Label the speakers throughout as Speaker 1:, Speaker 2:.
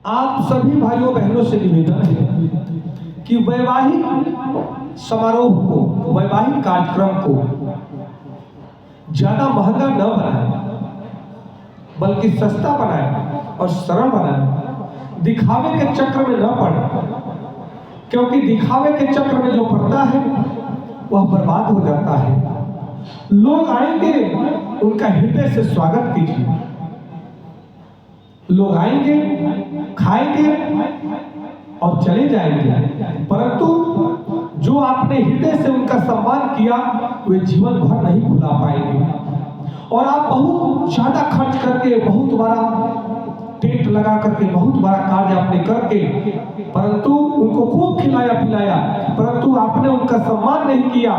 Speaker 1: आप सभी भाइयों बहनों से निवेदन है कि वैवाहिक समारोह को, वैवाहिक कार्यक्रम को ज्यादा महंगा न बनाए, बल्कि सस्ता बनाए और सरल बनाए। दिखावे के चक्र में न पड़े, क्योंकि दिखावे के चक्र में जो पड़ता है वह बर्बाद हो जाता है। लोग आएंगे, उनका हृदय से स्वागत कीजिए। लोग आएंगे, खाएंगे और चले जाएंगे, परंतु जो आपने हृदय से उनका सम्मान किया वे जीवन भर नहीं भुला पाएंगे। और आप बहुत ज्यादा खर्च करके, बहुत बड़ा टेंट लगा करके, बहुत बड़ा कार्य आपने करके, परंतु उनको खूब खिलाया पिलाया, परंतु आपने उनका सम्मान नहीं किया,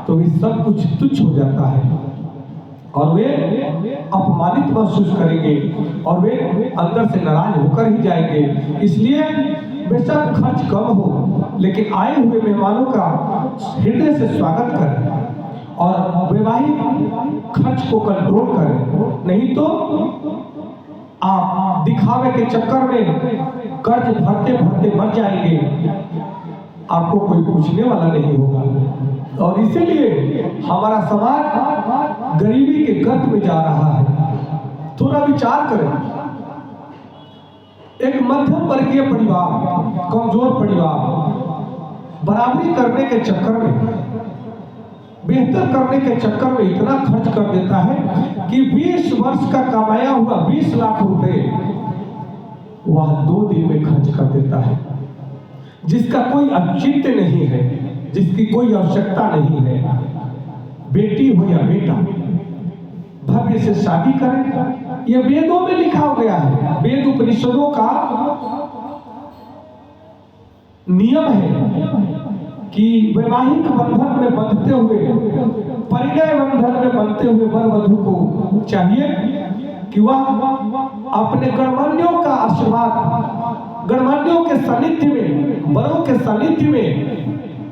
Speaker 1: तो ये सब कुछ तुच्छ हो जाता है और वे अपमानित महसूस करेंगे और वे अंदर से नाराज होकर ही जाएंगे। इसलिए बेशक खर्च कम हो, लेकिन आए हुए मेहमानों का हृदय से स्वागत करें और वैवाहिक खर्च को कंट्रोल करें। नहीं तो आप दिखावे के चक्कर में कर्ज भरते भरते मर जाएंगे, आपको कोई पूछने वाला नहीं होगा। और इसीलिए हमारा समाज गरीबी के गर्त में जा रहा है। थोड़ा विचार करें, एक मध्यम वर्गीय परिवार, कमजोर परिवार बराबरी करने के चक्कर में, बेहतर करने के चक्कर में इतना खर्च कर देता है कि 20 वर्ष का कमाया हुआ 20 लाख रुपए वह 2 दिन में खर्च कर देता है। जिसका कोई औचित्य नहीं है, जिसकी कोई आवश्यकता नहीं है। बेटी हो या बेटा, भव्य से शादी करें, यह वेदों में लिखा गया है। वेद उपनिषदों का नियम है कि वैवाहिक बंधन में बंधते हुए, परिणय बंधन में बंधते हुए वर वधू को चाहिए कि वह अपने गणमान्यों का आशीर्वाद, गणमान्यों के सानिध्य में, वरों के सानिध्य में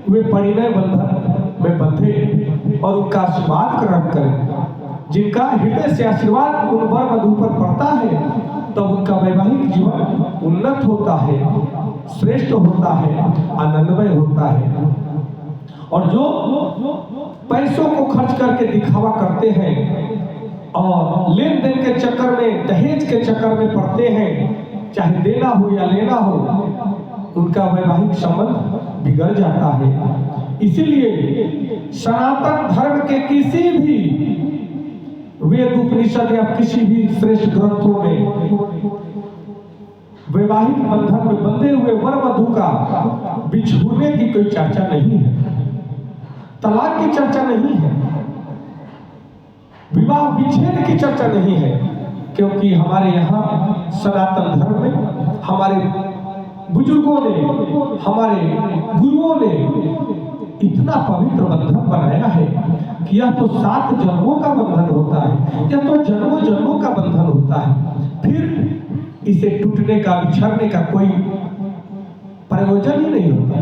Speaker 1: वे परिणय बंधन में बंधे और उनका आशीर्वाद ग्रहण करें। जिनका हृदय से आशीर्वाद उन वर वधू पर पड़ता है, तब उनका वैवाहिक जीवन उन्नत होता है, श्रेष्ठ होता है, आनंदमय होता है। और जो पैसों को खर्च करके दिखावा करते हैं और लेन देन के चक्कर में, दहेज के चक्कर में पड़ते हैं, चाहे देना हो या लेना हो, उनका वैवाहिक संबंध बिगड़ जाता है। इसीलिए सनातन धर्म के किसी भी वेद उपनिषद या किसी भी श्रेष्ठ ग्रंथों में वैवाहिक बंधन में बंधे हुए वर वधू का बिछुड़ने की कोई चर्चा नहीं है, तलाक की चर्चा नहीं है, विवाह विच्छेद की चर्चा नहीं है। क्योंकि हमारे यहाँ सनातन धर्म में हमारे बुजुर्गों ने, हमारे गुरुओं ने इतना पवित्र बंधन बनाया है कि यह तो 7 जन्मों का बंधन होता है, यह तो जन्मों जन्मों का बंधन होता है। फिर इसे टूटने का, बिछड़ने का कोई प्रयोजन ही नहीं होता।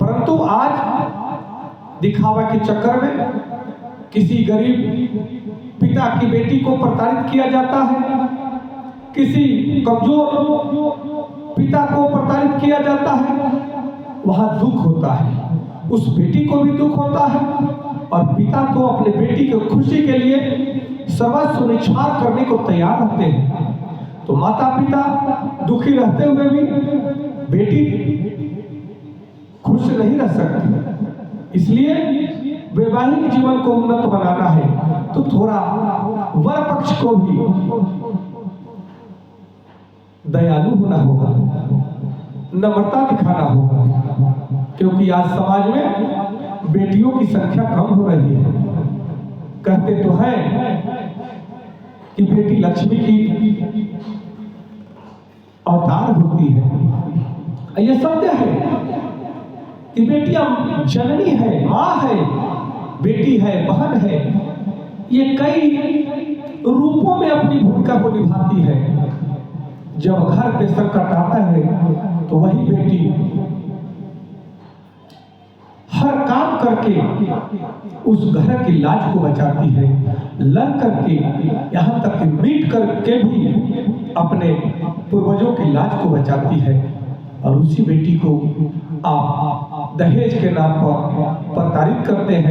Speaker 1: परंतु आज दिखावा के चक्कर में किसी गरीब पिता की बेटी को प्रताड़ित किया जाता है, किसी कमजोर पिता को प्रताड़ित किया जाता है, वहां दुख होता है। उस बेटी को भी दुख होता है और पिता तो अपने बेटी की खुशी के लिए सर्वस्व निछावर करने को तैयार रहते हैं। तो माता पिता दुखी रहते हुए भी बेटी खुश नहीं रह सकती। इसलिए वैवाहिक जीवन को उन्नत बनाना है तो थोड़ा वर पक्ष को भी दयालु होना होगा, नम्रता दिखाना होगा। क्योंकि आज समाज में बेटियों की संख्या कम हो रही है। कहते तो हैं कि बेटी लक्ष्मी की अवतार होती है। यह सत्य है कि बेटियां जननी है, माँ है, बेटी है, बहन है। ये कई रूपों में अपनी भूमिका को निभाती है। जब घर पे संकट आता है तो वही बेटी हर काम करके उस घर की लाज को बचाती है, लड़ करके यहाँ तक कि मीट करके भी अपने पूर्वजों की लाज को बचाती है। और उसी बेटी को आप दहेज के नाम पर प्रताड़ित करते हैं।